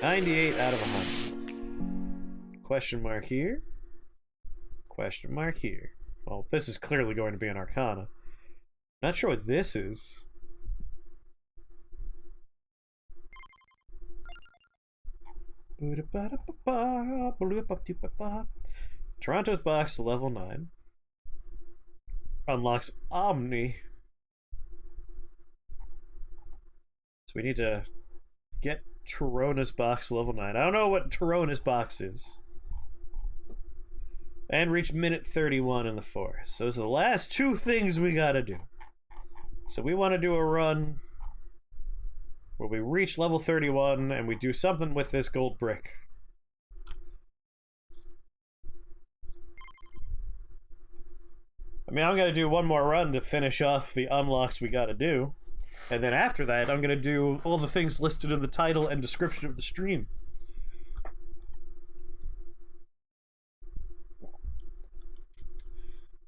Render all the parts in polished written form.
98 out of 100. Question mark here. Question mark here. Well, this is clearly going to be an Arcana. Not sure what this is. Toronto's box, level 9. Unlocks Omni. So we need to get Toronto's box, level 9. I don't know what Toronto's box is. And reach minute 31 in the forest. Those are the last two things we gotta do. So we want to do a run where we reach level 31 and we do something with this gold brick. I mean, I'm gonna do one more run to finish off the unlocks we gotta do. And then after that, I'm gonna do all the things listed in the title and description of the stream.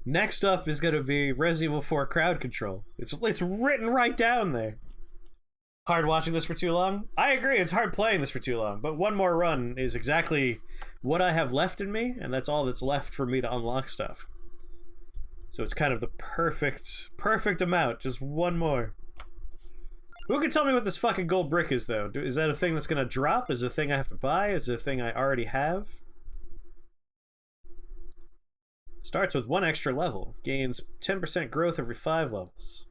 Next up is gonna be Resident Evil 4 crowd control. It's written right down there. Hard watching this for too long? I agree, it's hard playing this for too long, but one more run is exactly what I have left in me, and that's all that's left for me to unlock stuff. So it's kind of the perfect amount, just one more. Who can tell me what this fucking gold brick is, though? Is that a thing that's gonna drop? Is it a thing I have to buy? Is it a thing I already have? Starts with 1 extra level. Gains 10% growth every 5 levels.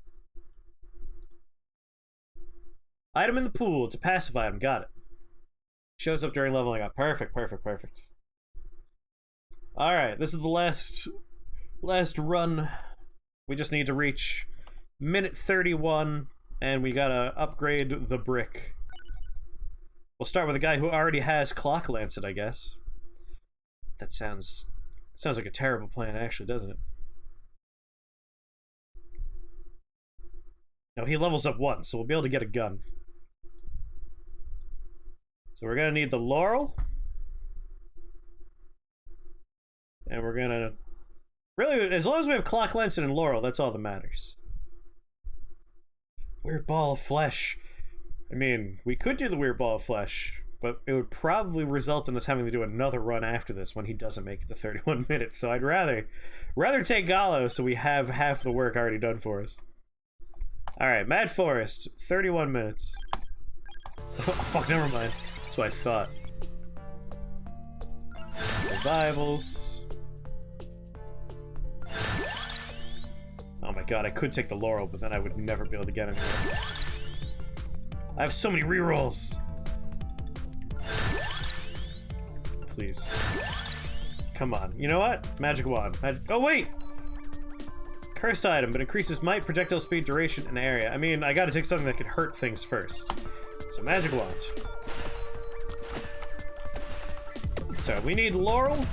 Item in the pool. It's a passive item. Got it. Shows up during leveling up. Perfect. Alright, this is the last run. We just need to reach minute 31, and we gotta upgrade the brick. We'll start with a guy who already has Clock Lancet, I guess. That sounds like a terrible plan, actually, doesn't it? No, he levels up once, so we'll be able to get a gun. So we're gonna need the Laurel. And we're gonna... Really, as long as we have Clock Lancet and Laurel, that's all that matters. Weird Ball of Flesh. I mean, we could do the Weird Ball of Flesh, but it would probably result in us having to do another run after this when he doesn't make it to 31 minutes. So I'd rather take Gallo so we have half the work already done for us. Alright, Mad Forest, 31 minutes. Oh, fuck, never mind. That's what I thought. Revivals. Oh my god, I could take the Laurel, but then I would never be able to get him. I have so many rerolls. Please. Come on. You know what? Magic Wand. Oh, wait! Cursed item, but increases might, projectile speed, duration, and area. I mean, I gotta take something that could hurt things first. So, Magic Wand. So, we need Laurel.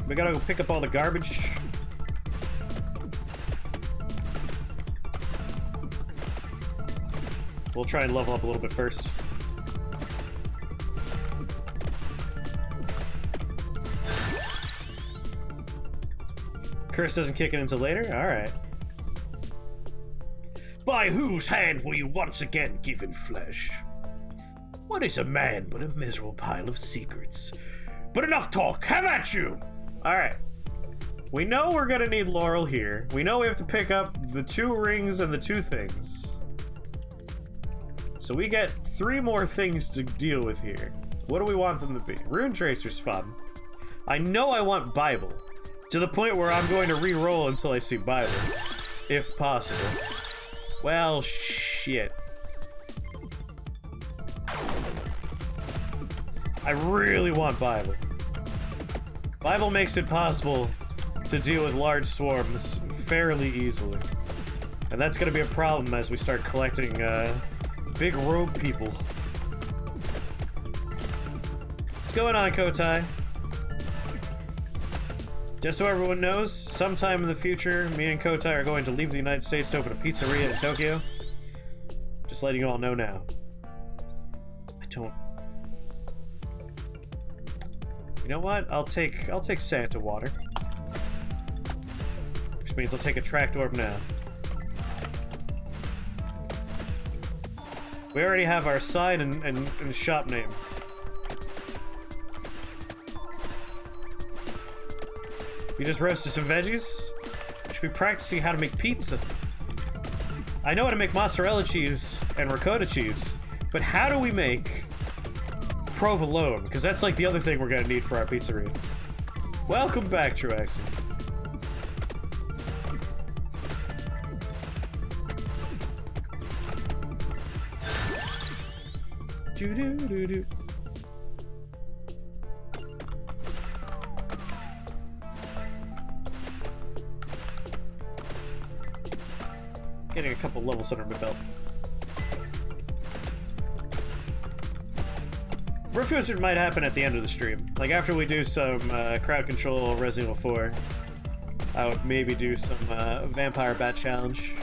We gotta go pick up all the garbage. We'll try and level up a little bit first. Curse doesn't kick in until later? Alright. By whose hand were you once again given flesh? What is a man but a miserable pile of secrets? But enough talk, have at you! Alright. We know we're gonna need Laurel here. We know we have to pick up the 2 rings and the 2 things. So we get 3 more things to deal with here. What do we want them to be? Rune Tracer's fun. I know I want Bible. To the point where I'm going to re-roll until I see Bible. If possible. Well, shit. I really want Bible. Bible makes it possible to deal with large swarms fairly easily. And that's gonna be a problem as we start collecting, big rogue people. What's going on, Kotai? Just so everyone knows, sometime in the future, me and Kotai are going to leave the United States to open a pizzeria in Tokyo. Just letting you all know now. You know what? I'll take Santa water. Which means I'll take a tracked orb now. We already have our sign and shop name. We just roasted some veggies. Should be practicing how to make pizza. I know how to make mozzarella cheese and ricotta cheese, but how do we make provolone? Because that's like the other thing we're gonna need for our pizzeria. Welcome back, Truaxon. Do-do-do-do. Getting a couple levels under my belt. Roof Wizard might happen at the end of the stream. Like, after we do some crowd control Resident Evil 4, I would maybe do some Vampire Bat Challenge.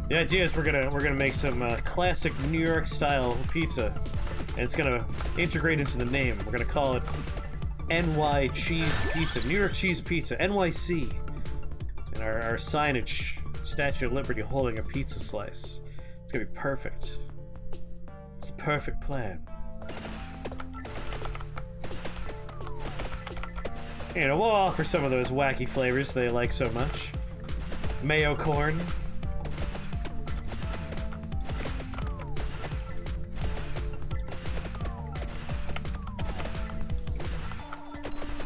The idea is we're gonna make some classic New York style pizza, and it's gonna integrate into the name. We're gonna call it NY Cheese Pizza, New York Cheese Pizza, NYC, and our signage, Statue of Liberty holding a pizza slice. It's gonna be perfect. It's a perfect plan. You know, we'll offer some of those wacky flavors they like so much. Mayo corn.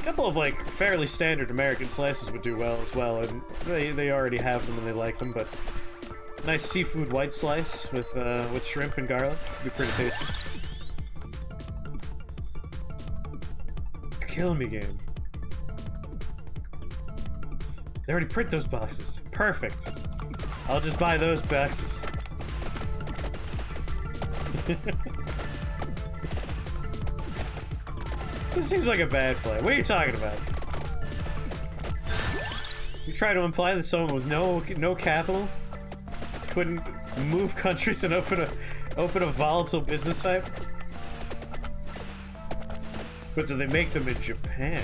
Couple of like fairly standard American slices would do well as well, and they already have them and they like them. But nice seafood white slice with shrimp and garlic would be pretty tasty. Kill me game. They already print those boxes. Perfect. I'll just buy those boxes. This seems like a bad play. What are you talking about? You try to imply that someone with no capital couldn't move countries and open a volatile business type? But do they make them in Japan?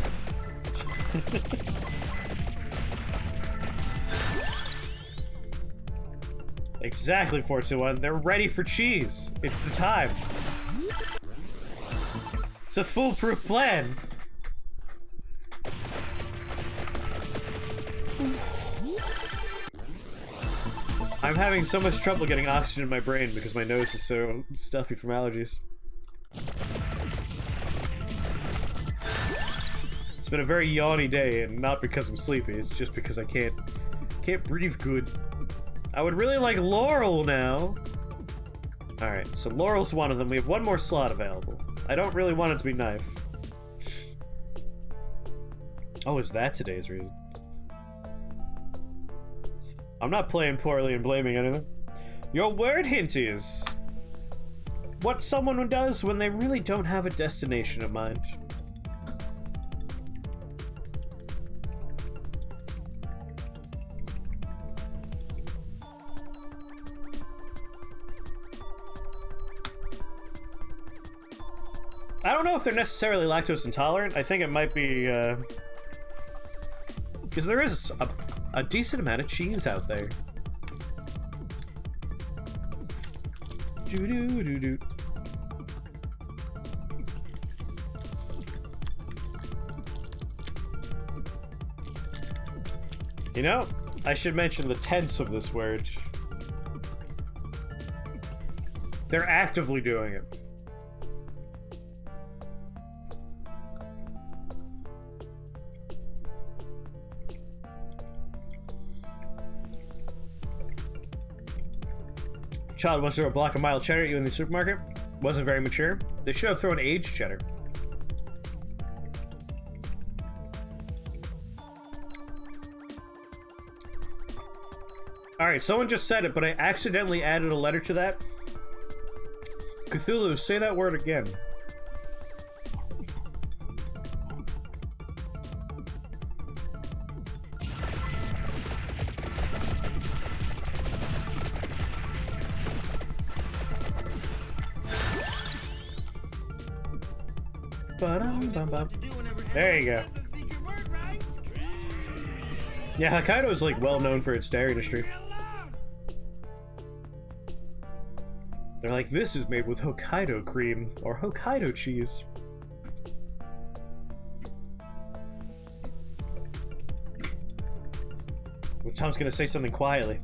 Exactly, 421. They're ready for cheese. It's the time. It's a foolproof plan. I'm having so much trouble getting oxygen in my brain because my nose is so stuffy from allergies. It's been a very yawny day, and not because I'm sleepy, it's just because I can't breathe good. I would really like Laurel now. Alright, so Laurel's one of them. We have one more slot available. I don't really want it to be Knife. Oh, is that today's reason? I'm not playing poorly and blaming anyone. Your word hint is what someone does when they really don't have a destination in mind. I don't know if they're necessarily lactose intolerant. I think it might be, because there is a decent amount of cheese out there. Doo-doo-doo-doo. You know, I should mention the tense of this word. They're actively doing it. Child wants to throw a block of mild cheddar at you in the supermarket. Wasn't very mature. They should have thrown aged cheddar. Alright, someone just said it, but I accidentally added a letter to that. Cthulhu, say that word again. Ba-dum-bum-bum. There you go. Yeah, Hokkaido is like well known for its dairy industry. They're like, this is made with Hokkaido cream or Hokkaido cheese. Well, Tom's gonna say something quietly.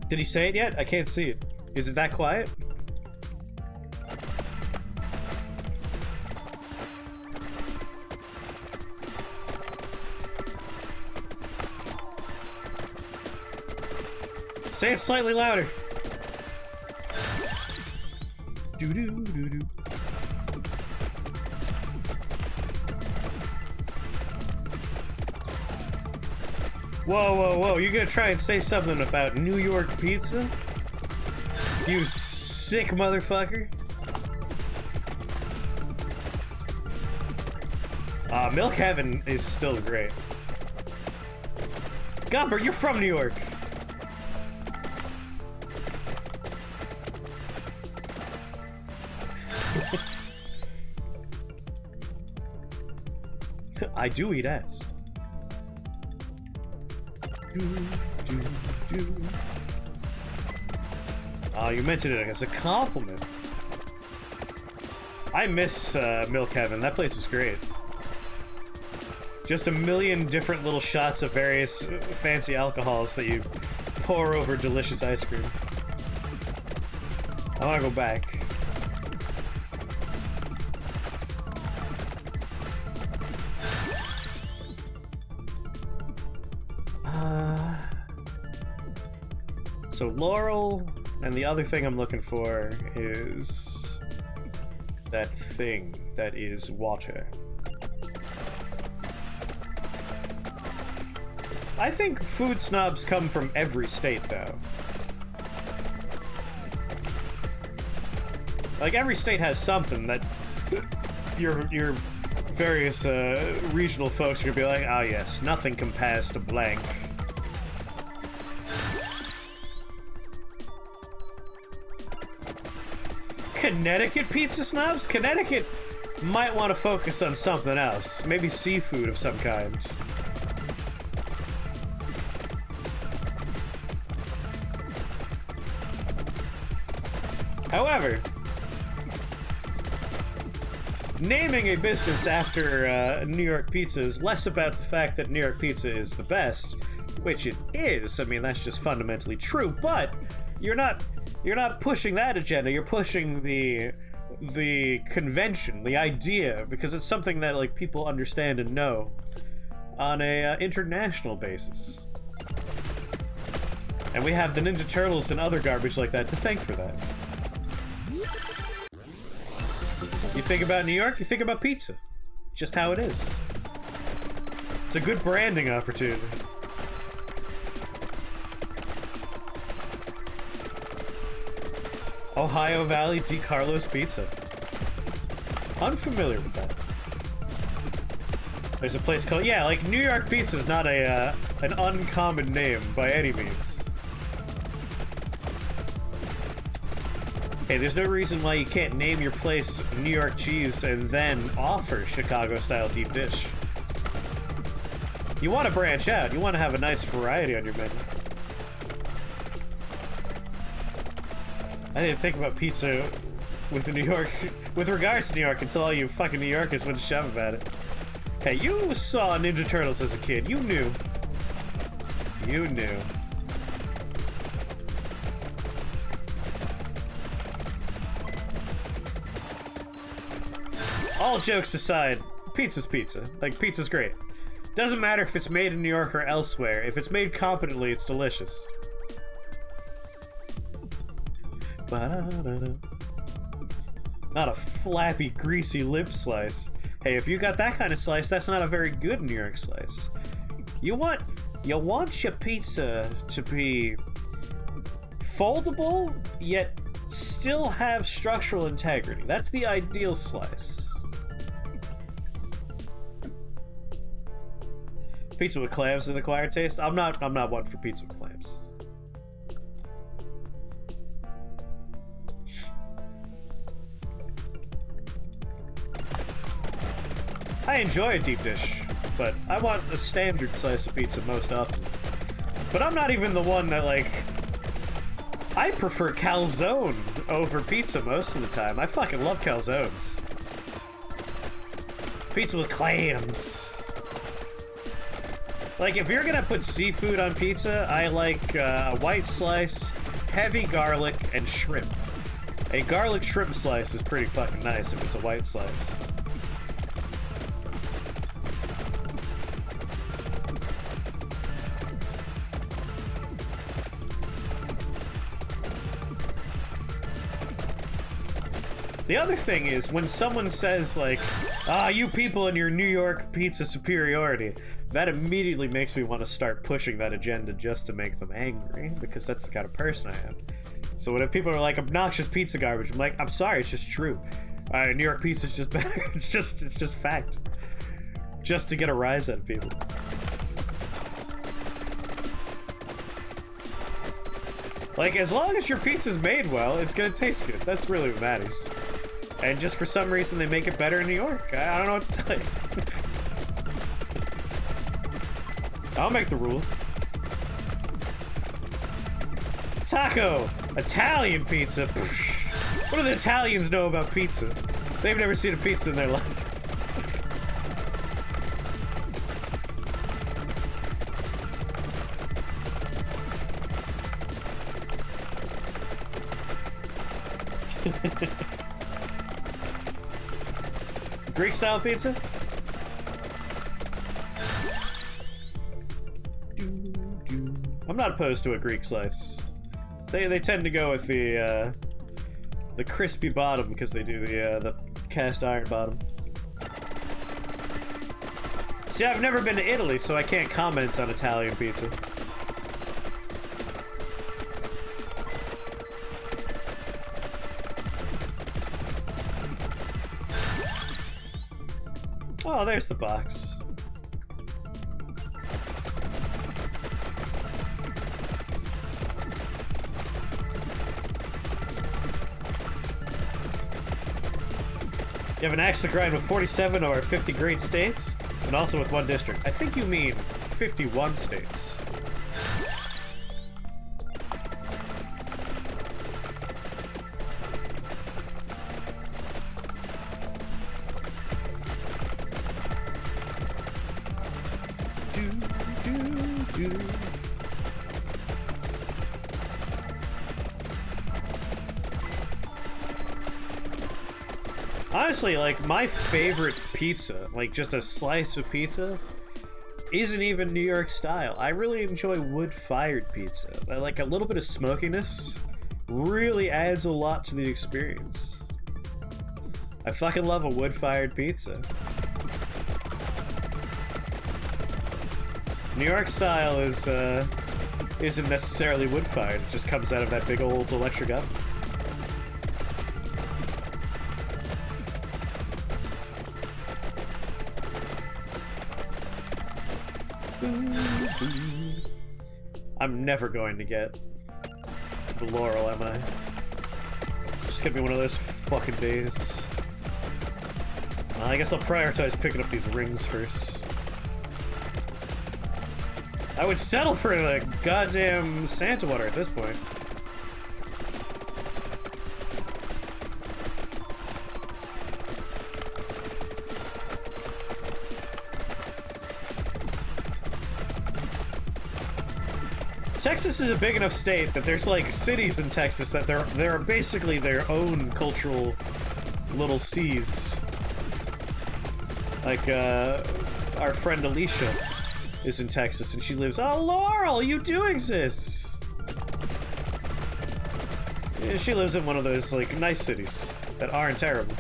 Did he say it yet? I can't see it. Is it that quiet? Say it slightly louder. Doo doo doo doo. Whoa, whoa, whoa. You gonna try and say something about New York pizza? You sick motherfucker. Milk Heaven is still great. Gumber, you're from New York. I do eat ass. Oh, you mentioned it as a compliment. I miss Milk Heaven. That place is great. Just a million different little shots of various fancy alcohols that you pour over delicious ice cream. I want to go back. So Laurel, and the other thing I'm looking for is that thing that is water. I think food snobs come from every state, though. Like, every state has something that your various regional folks are gonna be like, ah, yes, nothing compares to blank. Connecticut pizza snobs? Connecticut might want to focus on something else. Maybe seafood of some kind. However, naming a business after New York pizza is less about the fact that New York pizza is the best, which it is. I mean, that's just fundamentally true, but you're not pushing that agenda. You're pushing the convention, the idea, because it's something that like people understand and know on a international basis. And we have the Ninja Turtles and other garbage like that to thank for that. You think about New York, you think about pizza. Just how it is. It's a good branding opportunity. Ohio Valley Di Carlos Pizza. Unfamiliar with that. There's a place called... Yeah, like, New York Pizza is not an uncommon name by any means. Hey, there's no reason why you can't name your place New York cheese and then offer Chicago-style deep dish. You want to branch out. You want to have a nice variety on your menu. I didn't think about pizza with New York, with regards to New York, until all you fucking New Yorkers went to shove about it. Hey, you saw Ninja Turtles as a kid. You knew. You knew. All jokes aside, pizza's pizza. Like, pizza's great. Doesn't matter if it's made in New York or elsewhere. If it's made competently, it's delicious. Not a flappy, greasy lip slice. Hey, if you got that kind of slice, that's not a very good New York slice. You want your pizza to be foldable, yet still have structural integrity. That's the ideal slice. Pizza with clams is an acquired taste. I'm not one for pizza with clams. I enjoy a deep dish, but I want a standard slice of pizza most often. But I'm not even the one that, like... I prefer calzone over pizza most of the time. I fucking love calzones. Pizza with clams. Like, if you're gonna put seafood on pizza, I like a white slice, heavy garlic, and shrimp. A garlic shrimp slice is pretty fucking nice if it's a white slice. The other thing is, when someone says, like, ah, you people and your New York pizza superiority, that immediately makes me want to start pushing that agenda just to make them angry, because that's the kind of person I am. So when people are like, obnoxious pizza garbage, I'm like, I'm sorry, it's just true. New York pizza's just better. It's just fact. Just to get a rise out of people. Like, as long as your pizza's made well, it's gonna taste good. That's really what matters. And just for some reason, they make it better in New York. I don't know what to tell you. I'll make the rules. Taco! Italian pizza! What do the Italians know about pizza? They've never seen a pizza in their life. Greek style pizza? I'm not opposed to a Greek slice. They tend to go with the crispy bottom because they do the cast iron bottom. See, I've never been to Italy, so I can't comment on Italian pizza. Oh, there's the box. You have an axe to grind with 47 of our 50 great states, and also with one district. I think you mean 51 states. Honestly, like, my favorite pizza, like just a slice of pizza, isn't even New York style. I really enjoy wood-fired pizza. Like, a little bit of smokiness really adds a lot to the experience. I fucking love a wood-fired pizza. New York style is, isn't necessarily wood-fired. It just comes out of that big old electric oven. I'm never going to get the Laurel, am I? It's just gonna be one of those fucking days. I guess I'll prioritize picking up these rings first. I would settle for the goddamn Santa water at this point. Texas is a big enough state that there's like cities in Texas that there are basically their own cultural little seas. Like our friend Alicia is in Texas and she lives. Oh, Laurel, you do exist. Yeah, she lives in one of those like nice cities that aren't terrible,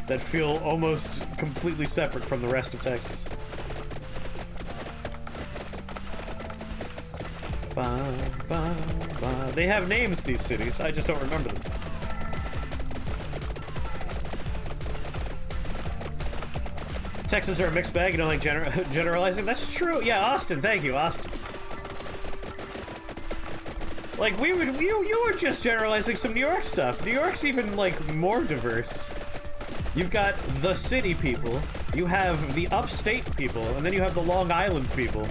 that feel almost completely separate from the rest of Texas. They have names, these cities. I just don't remember them. Texas are a mixed bag. You don't like generalizing? That's true. Yeah, Austin. Thank you, Austin. Like, you were just generalizing some New York stuff. New York's even, like, more diverse. You've got the city people, You have the upstate people, and then you have the Long Island people.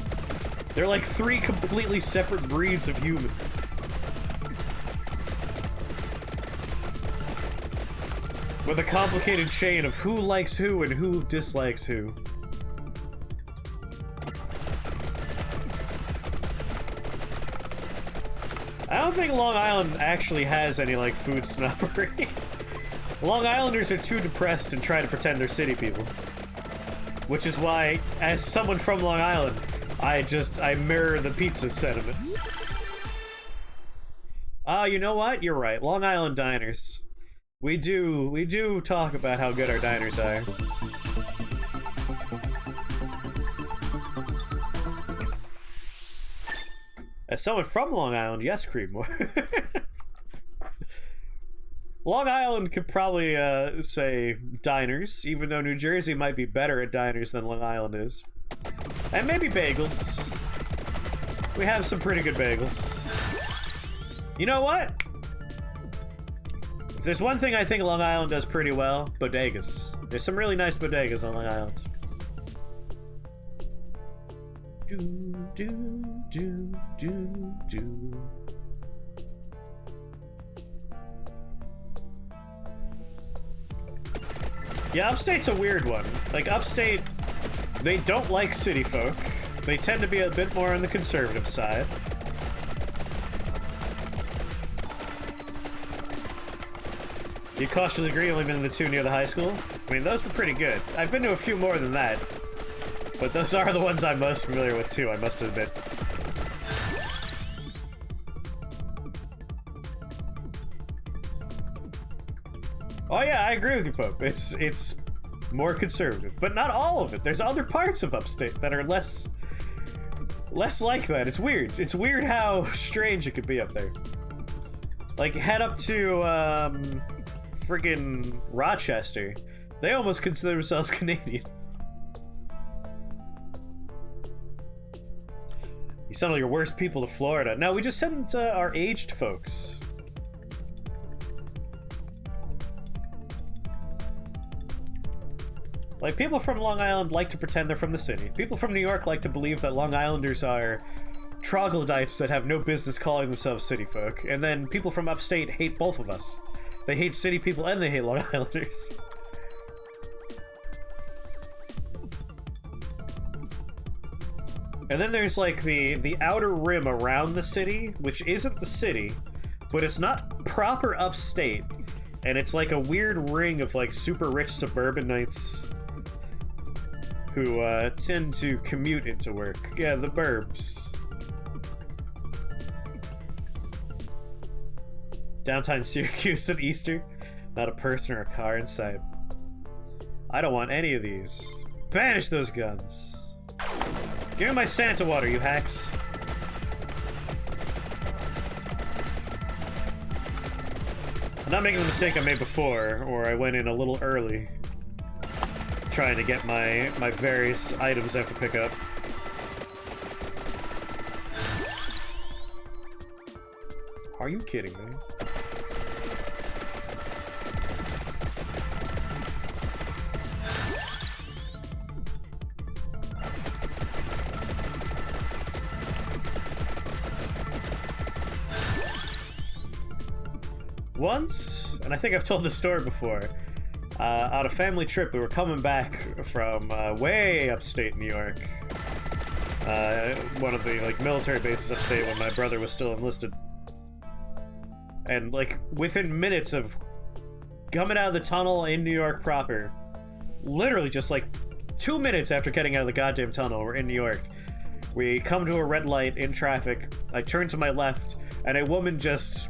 They're like 3 completely separate breeds of human. With a complicated chain of who likes who and who dislikes who. I don't think Long Island actually has any, like, food snobbery. Long Islanders are too depressed and try to pretend they're city people. Which is why, as someone from Long Island, I mirror the pizza sentiment. You know what? You're right. Long Island diners. We do talk about how good our diners are. As someone from Long Island, yes, Creedmoor. Long Island could probably say diners, even though New Jersey might be better at diners than Long Island is. And maybe bagels. We have some pretty good bagels. You know what? If there's one thing I think Long Island does pretty well, bodegas. There's some really nice bodegas on Long Island. Yeah, upstate's a weird one. Like, upstate, they don't like city folk. They tend to be a bit more on the conservative side. You cautiously agree, only been to the 2 near the high school? I mean, those were pretty good. I've been to a few more than that. But those are the ones I'm most familiar with, too, I must admit. Oh yeah, I agree with you, Pope. It's more conservative, but not all of it. There's other parts of upstate that are less like that. It's weird. It's weird how strange it could be up there. Like, head up to friggin' Rochester. They almost consider themselves Canadian. You send all your worst people to Florida. No, we just send our aged folks. Like, people from Long Island like to pretend they're from the city. People from New York like to believe that Long Islanders are troglodytes that have no business calling themselves city folk. And then people from upstate hate both of us. They hate city people and they hate Long Islanders. And then there's, like, the outer rim around the city, which isn't the city, but it's not proper upstate. And it's like a weird ring of, like, super rich suburbanites who tend to commute into work. Yeah, the burbs. Downtown Syracuse at Easter. Not a person or a car in sight. I don't want any of these. Banish those guns. Give me my Santa water, you hacks. I'm not making the mistake I made before, or I went in a little early. Trying to get my various items I have to pick up. Are you kidding me? Once, and I think I've told this story before, on a family trip, we were coming back from way upstate New York. One of the, like, military bases upstate when my brother was still enlisted. And, like, within minutes of coming out of the tunnel in New York proper, literally just, like, 2 minutes after getting out of the goddamn tunnel, we're in New York. We come to a red light in traffic. I turn to my left, and a woman just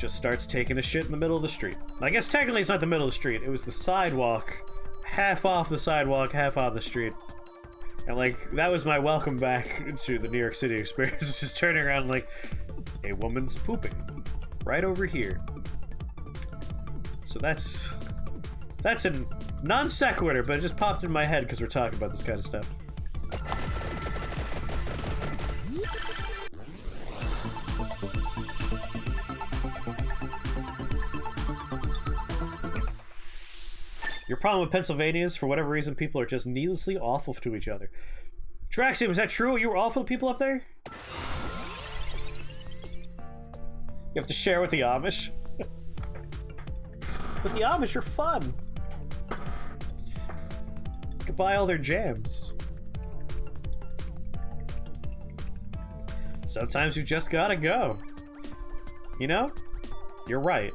starts taking a shit in the middle of the street. I guess technically it's not the middle of the street. It was the sidewalk. Half off the sidewalk, half on the street. And, like, that was my welcome back to the New York City experience. Just turning around like, a woman's pooping. Right over here. So that's a non sequitur, but it just popped in my head because we're talking about this kind of stuff. Your problem with Pennsylvania is, for whatever reason, people are just needlessly awful to each other. Traxium, is that true? You were awful to people up there? You have to share with the Amish. But the Amish are fun. You can buy all their jams. Sometimes you just gotta go. You know? You're right.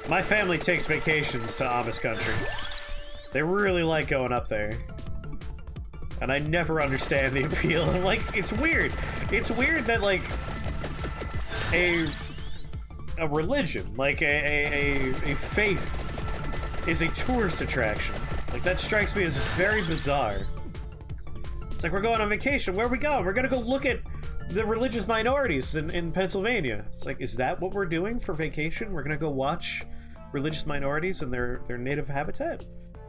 My family takes vacations to Amish country. They really like going up there. And I never understand the appeal. I'm like, it's weird. It's weird that, like, a religion, like a faith, is a tourist attraction. Like, that strikes me as very bizarre. It's like, we're going on vacation. Where are we going? We're gonna go look at the religious minorities in Pennsylvania. It's like, is that what we're doing for vacation? We're gonna go watch religious minorities in their native habitat?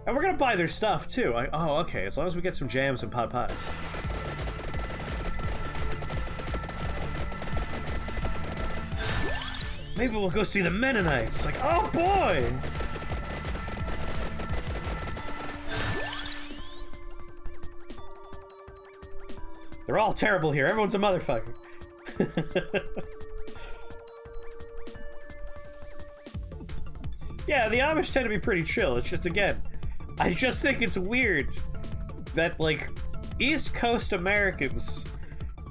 And we're gonna buy their stuff, too. Oh, okay, as long as we get some jams and pot pies. Maybe we'll go see the Mennonites. It's like, oh boy! They're all terrible here. Everyone's a motherfucker. Yeah, the Amish tend to be pretty chill. It's just, again, I just think it's weird that, like, East Coast Americans,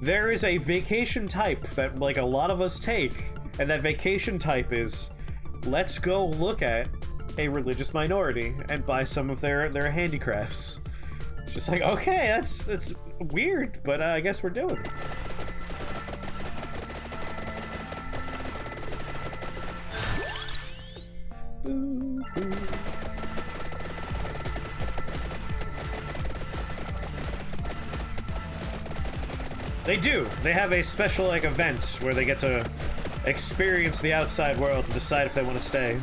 there is a vacation type that, like, a lot of us take, and that vacation type is, let's go look at a religious minority and buy some of their handicrafts. It's just like, okay, that's weird, but I guess we're doing it. Boo, boo. They do. They have a special, like, event where they get to experience the outside world and decide if they want to stay.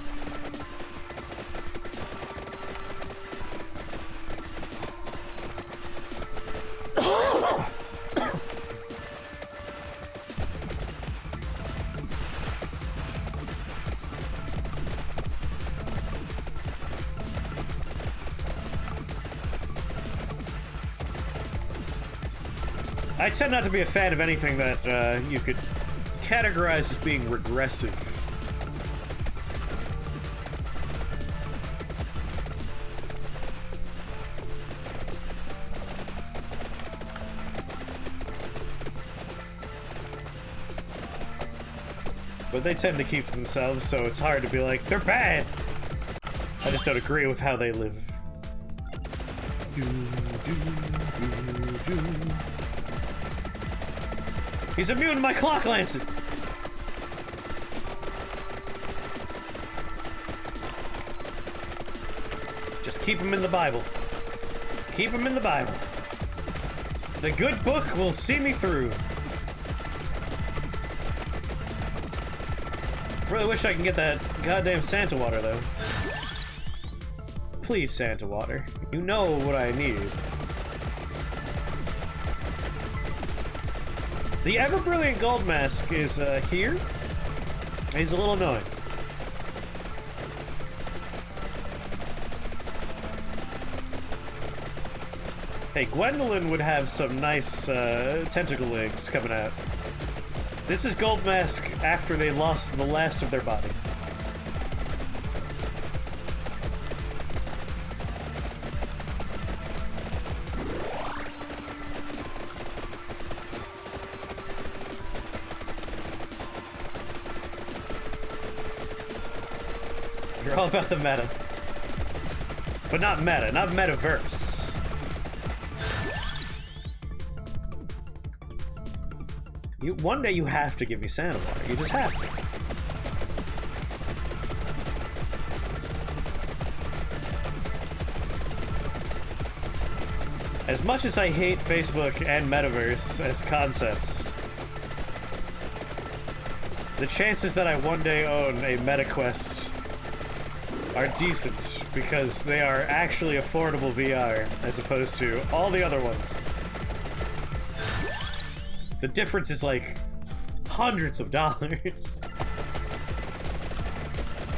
I tend not to be a fan of anything that you could categorize as being regressive. But they tend to keep to themselves, so it's hard to be like, they're bad! I just don't agree with how they live. He's immune to my clock lancet! Just keep him in the Bible. Keep him in the Bible. The good book will see me through. Really wish I can get that goddamn Santa water, though. Please, Santa water. You know what I need. The ever-brilliant gold mask is here. He's a little annoying. Hey, Gwendolyn would have some nice tentacle legs coming out. This is gold mask after they lost the last of their body. You're all about the meta. But not meta, not metaverse. One day you have to give me Santa water. You just have to. As much as I hate Facebook and metaverse as concepts, the chances that I one day own a MetaQuest are decent because they are actually affordable VR as opposed to all the other ones. The difference is like hundreds of dollars.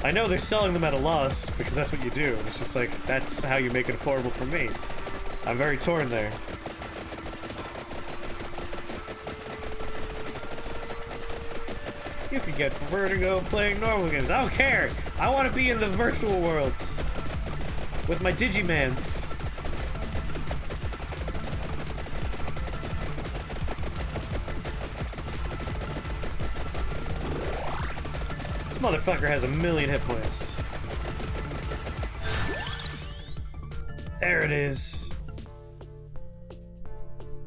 I know they're selling them at a loss, because that's what you do. It's just like, that's how you make it affordable for me. I'm very torn there. You can get vertigo playing normal games. I don't care! I want to be in the virtual worlds! With my Digimans. This motherfucker has 1,000,000 hit points. There it is.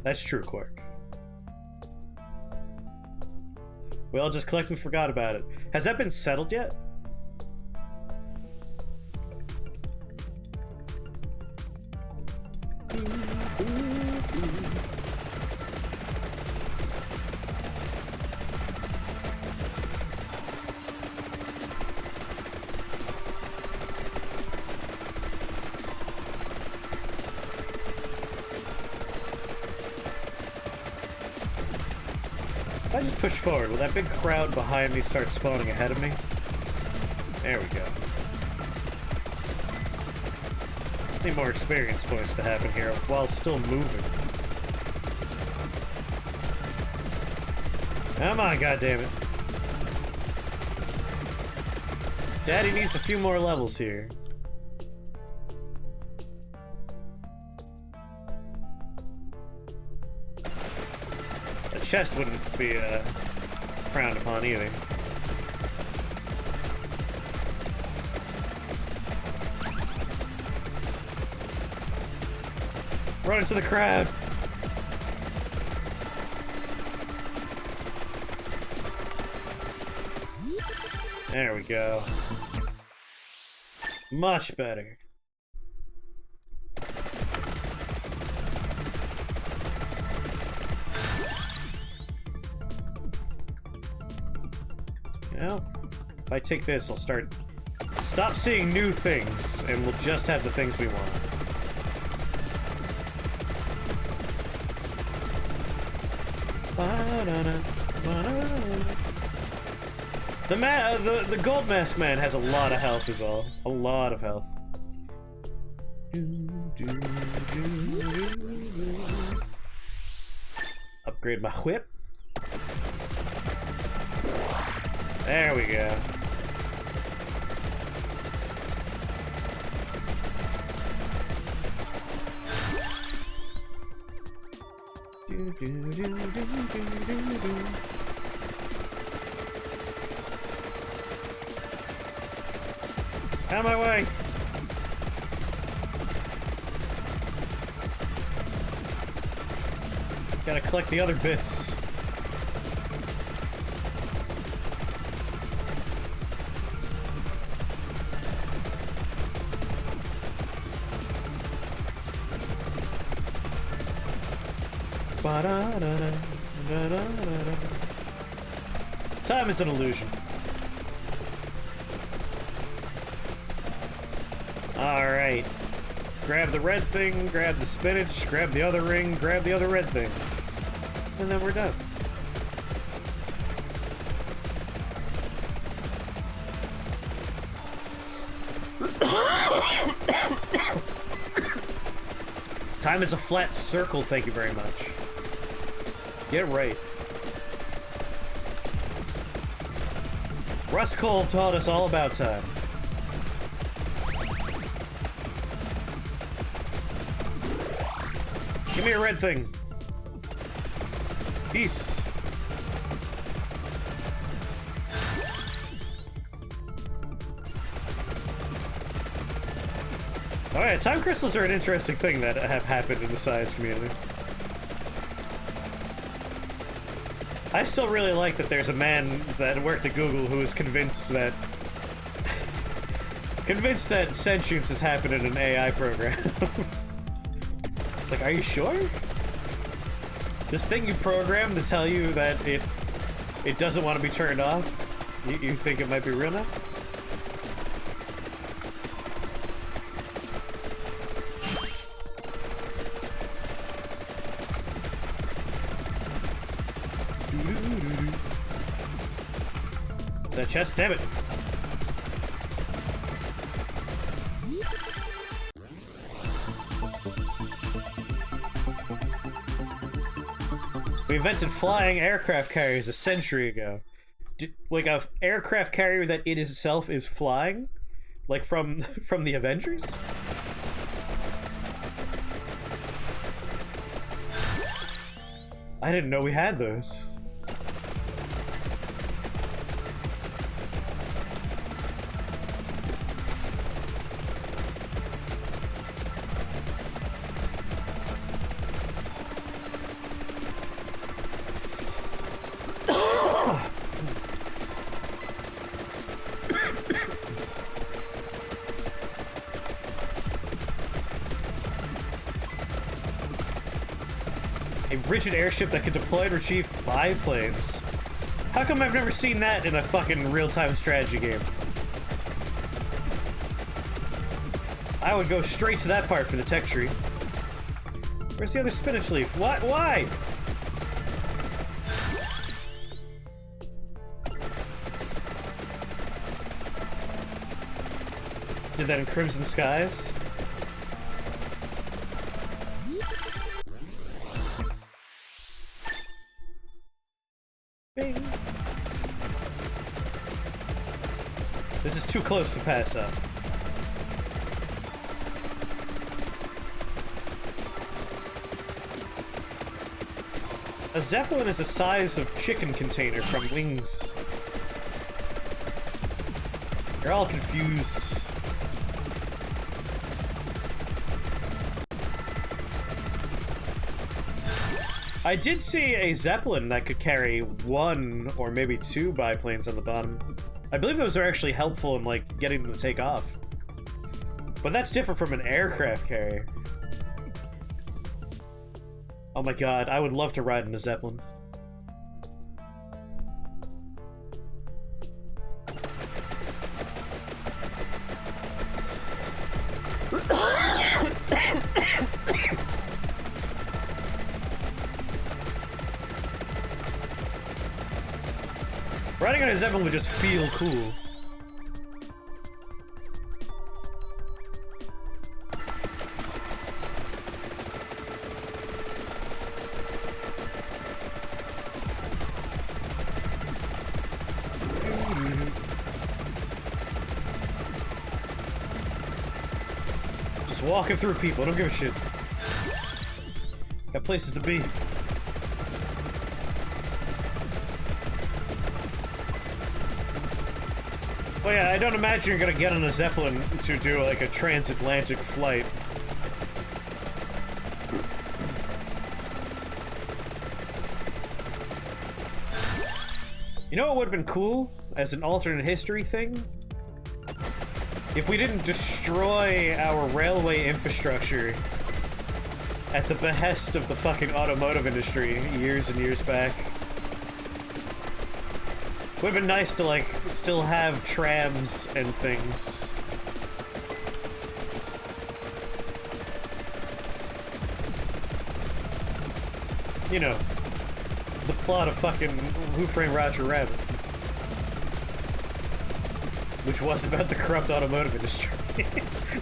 That's true, Quark. We all just collectively forgot about it. Has that been settled yet? If I just push forward, will that big crowd behind me start spawning ahead of me? There we go. Just need more experience points to happen here while still moving. Come on, goddammit. Daddy needs a few more levels here. Chest wouldn't be frowned upon either. Run into the crab. There we go. Much better. Well, if I take this, I'll stop seeing new things, and we'll just have the things we want. The gold mask man has a lot of health is all. A lot of health. Upgrade my whip. There we go. Out of my way! Gotta collect the other bits. Time is an illusion. Alright. Grab the red thing, grab the spinach, grab the other ring, grab the other red thing. And then we're done. Time is a flat circle, thank you very much. Get right. Russ Cole taught us all about time. Give me a red thing. Peace. Oh yeah, time crystals are an interesting thing that have happened in the science community. I still really like that there's a man that worked at Google who is convinced that sentience has happened in an AI program. It's like, are you sure? This thing you programmed to tell you that it doesn't want to be turned off, you think it might be real now? Is that chest? Damn it. We invented flying aircraft carriers a century ago. Like a aircraft carrier that it itself is flying? Like from the Avengers? I didn't know we had those. A rigid airship that can deploy and retrieve biplanes. How come I've never seen that in a fucking real-time strategy game? I would go straight to that part for the tech tree. Where's the other spinach leaf? What? Why? Did that in Crimson Skies? Bing. This is too close to pass up. A Zeppelin is the size of chicken container from Wings. You're all confused. I did see a Zeppelin that could carry 1 or maybe 2 biplanes on the bottom. I believe those are actually helpful in, like, getting them to take off. But that's different from an aircraft carrier. Oh my god, I would love to ride in a Zeppelin. Riding on a Zeppelin would just feel cool. Just walking through people, I don't give a shit. Got places to be. Well, yeah, I don't imagine you're gonna get on a Zeppelin to do, like, a transatlantic flight. You know what would have been cool, as an alternate history thing? If we didn't destroy our railway infrastructure at the behest of the fucking automotive industry years and years back. Would've been nice to, like, still have trams and things. You know, the plot of fucking Who Framed Roger Rabbit. Which was about the corrupt automotive industry.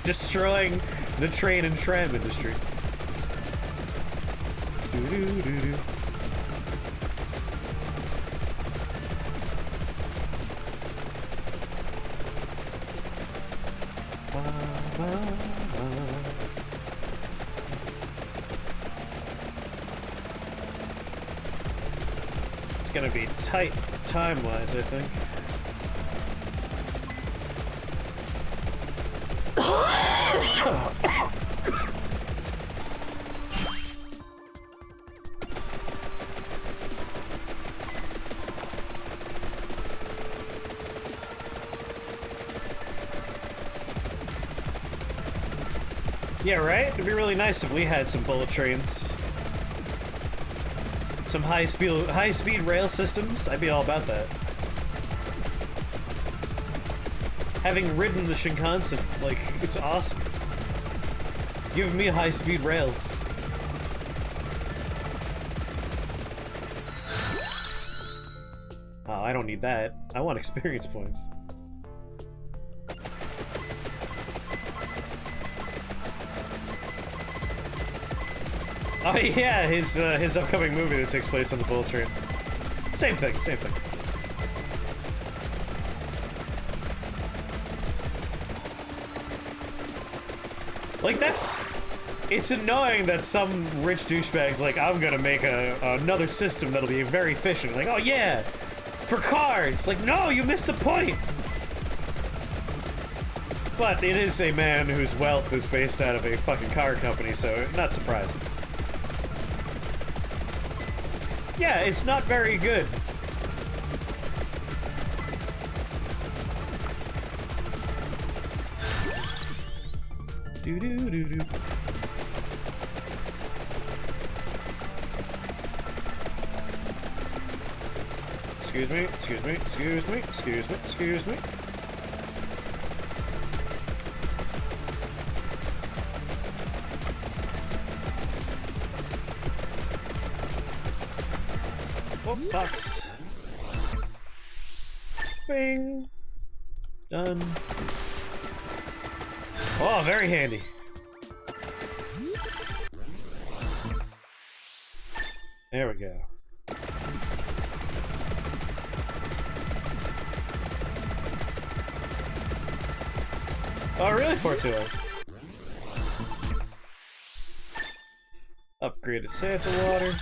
Destroying the train and tram industry. Doo-doo-doo-doo. It's gonna be tight time-wise, I think. Yeah, right? It'd be really nice if we had some bullet trains. Some high-speed rail systems. I'd be all about that. Having ridden the Shinkansen, like, it's awesome. Give me high-speed rails. Oh, I don't need that. I want experience points. Oh yeah, his upcoming movie that takes place on the bullet train. Same thing, same thing. Like it's annoying that some rich douchebag's like, I'm gonna make another system that'll be very efficient. Like, oh yeah, for cars. Like, no, you missed the point. But it is a man whose wealth is based out of a fucking car company, so not surprising. Yeah, it's not very good. Do-do-do-do. Excuse me, excuse me, excuse me, excuse me, excuse me. Oh, box. Bing. Done. Oh, very handy. There we go. Oh, really, Fortuna? Upgraded Santa water.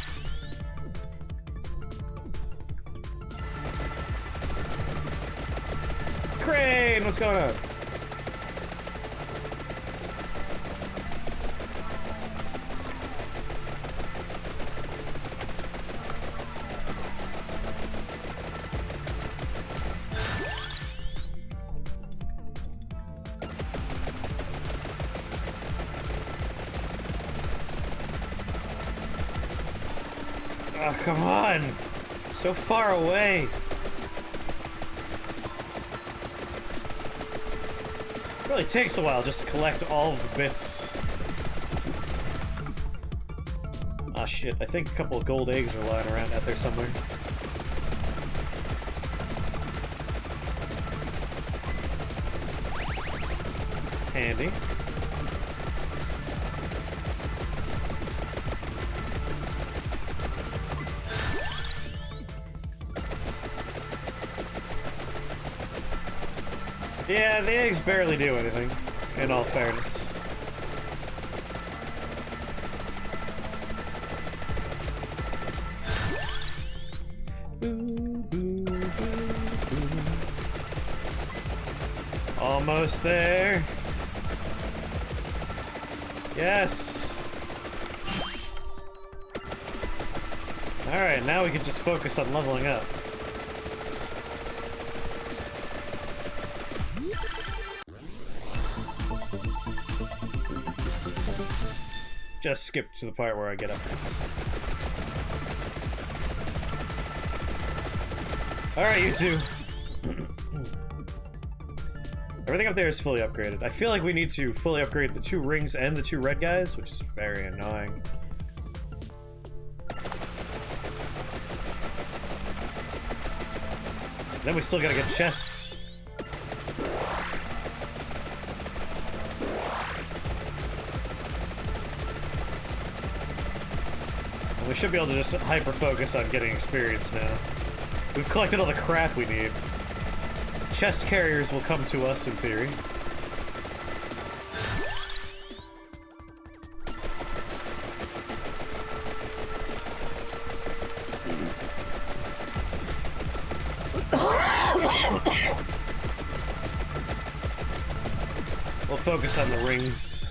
Crane, what's going on? Oh, come on! So far away! It really takes a while just to collect all of the bits. Ah, shit. I think a couple of gold eggs are lying around out there somewhere. Handy. Yeah, the eggs barely do anything, in all fairness. Almost there. Yes. Alright, now we can just focus on leveling up. Just skip to the part where I get upgrades. Alright, you two. Everything up there is fully upgraded. I feel like we need to fully upgrade the 2 rings and the 2 red guys, which is very annoying. Then we still gotta get chests. We should be able to just hyper-focus on getting experience now. We've collected all the crap we need. Chest carriers will come to us, in theory. We'll focus on the rings.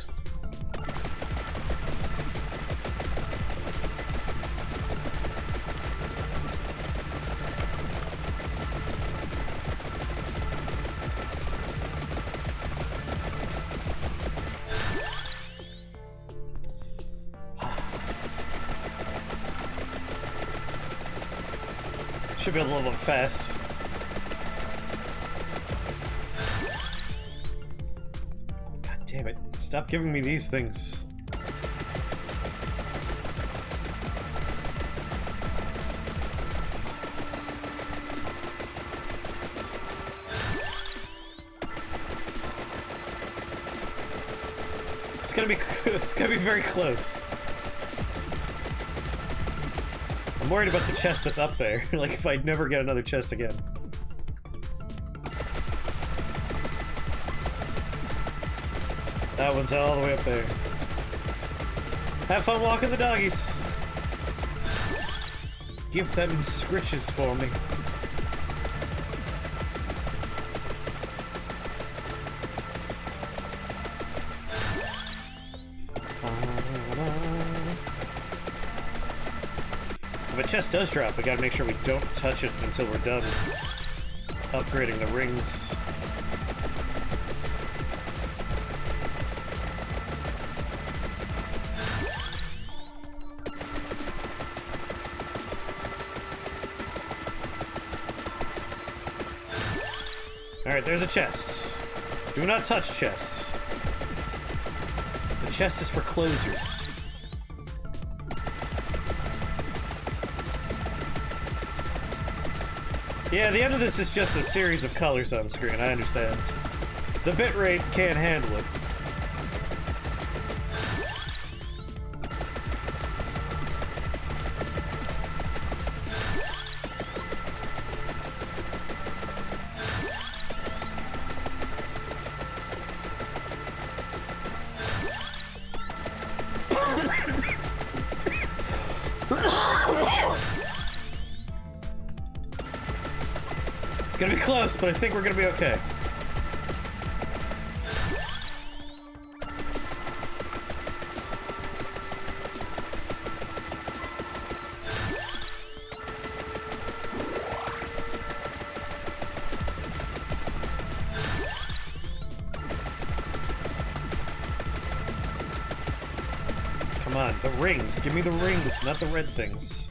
Should be able to level up fast. God damn it. Stop giving me these things. It's gonna be very close. I'm worried about the chest that's up there. Like, if I'd never get another chest again. That one's all the way up there. Have fun walking the doggies. Give them scritches for me. If a chest does drop, we gotta make sure we don't touch it until we're done upgrading the rings. Alright, there's a chest. Do not touch chest. The chest is for closers. Yeah, the end of this is just a series of colors on screen, I understand. The bitrate can't handle it. It's gonna be close, but I think we're gonna be okay. Come on, the rings. Give me the rings, not the red things.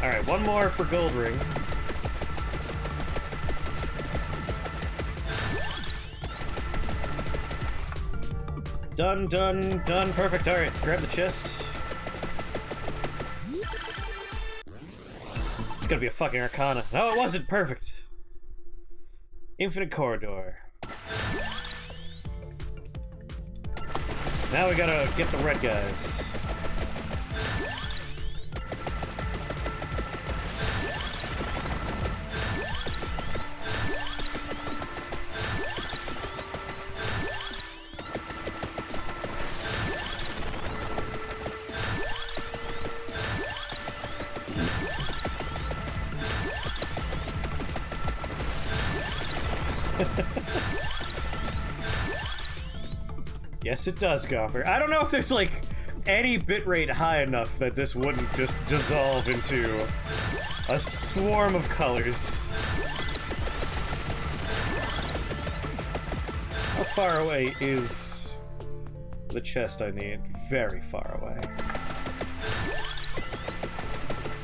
Alright, one more for gold ring. Done, done, done. Perfect. Alright, grab the chest. It's gonna be a fucking arcana. No, it wasn't. Perfect. Infinite corridor. Now we gotta get the red guys. Yes, it does, Gomper. I don't know if there's, like, any bitrate high enough that this wouldn't just dissolve into a swarm of colors. How far away is the chest I need? Very far away.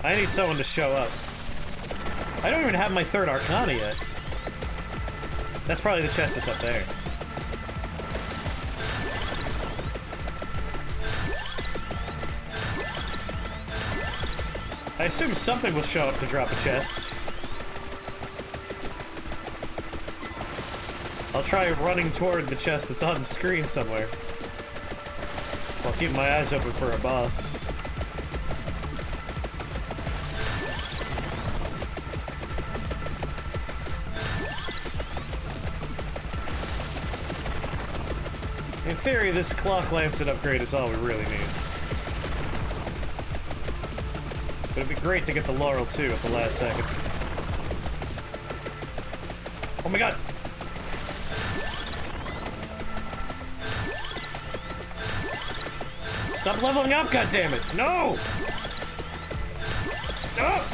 I need someone to show up. I don't even have my third arcana yet. That's probably the chest that's up there. I assume something will show up to drop a chest. I'll try running toward the chest that's on the screen somewhere. While keeping my eyes open for a boss. In theory, this clock lancet upgrade is all we really need. But it'd be great to get the laurel too at the last second. Oh my god! Stop leveling up, goddammit! No! Stop!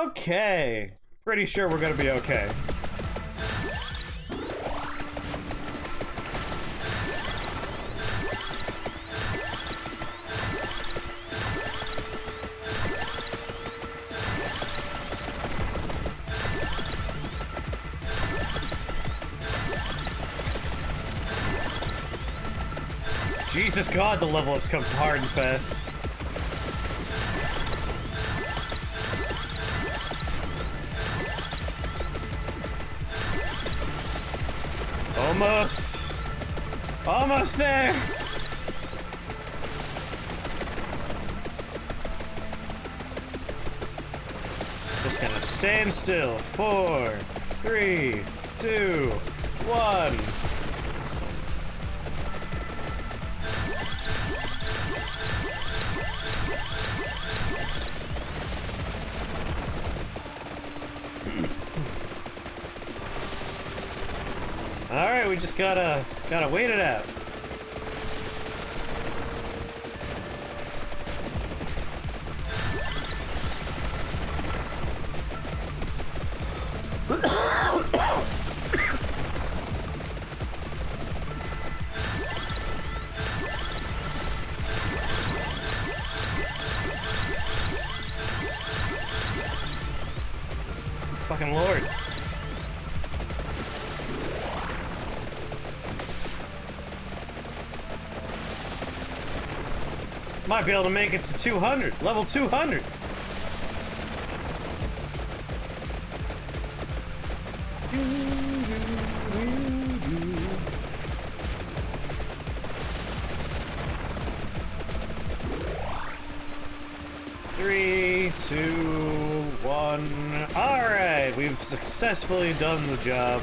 Okay. Pretty sure we're gonna be okay. Jesus God, the level ups come hard and fast. Almost. Almost there. Just gonna stand still. 4, 3, 2, 1. Alright, we just gotta wait it out. Fucking Lord. Might be able to make it to 200. Level 200. Three, 2, 1. Alright, we've successfully done the job.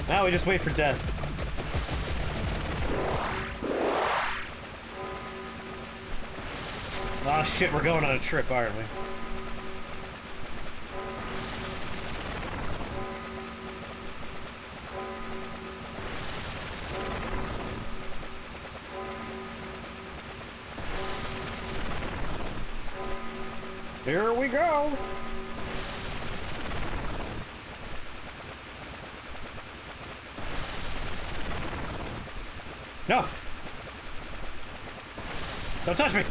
Now we just wait for death. Ah, shit, we're going on a trip, aren't we? Here we go! No! Don't touch me!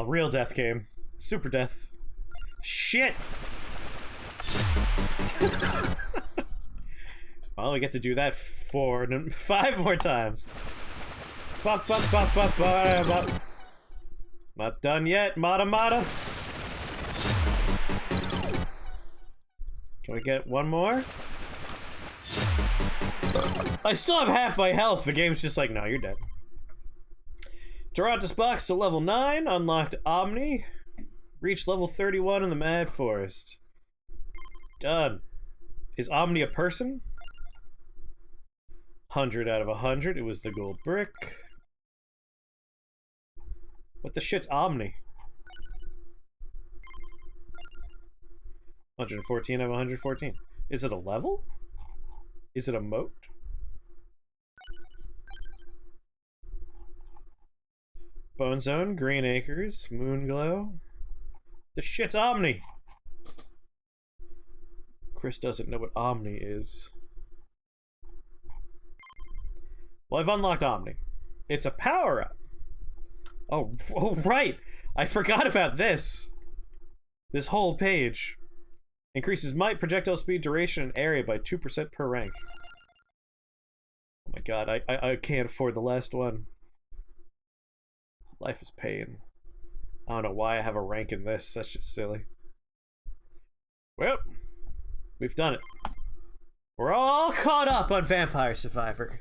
Real death came. Super death. Shit! Well, we get to do that 5 more times. Bop, bop, bop, bop, bop, bop. Not done yet, Mata. Can we get one more? I still have half my health. The game's just like, no, you're dead. Toronto's box to level 9. Unlocked Omni. Reached level 31 in the Mad Forest. Done. Is Omni a person? 100 out of 100. It was the gold brick. What the shit's Omni? 114 out of 114. Is it a level? Is it a moat? Bone Zone, Green Acres, Moonglow. The shit's Omni! Chris doesn't know what Omni is. Well, I've unlocked Omni. It's a power-up. Oh, right! I forgot about this! This whole page. Increases might, projectile speed, duration, and area by 2% per rank. Oh my god, I can't afford the last one. Life is pain. I don't know why I have a rank in this. That's just silly. Well, we've done it. We're all caught up on Vampire Survivor.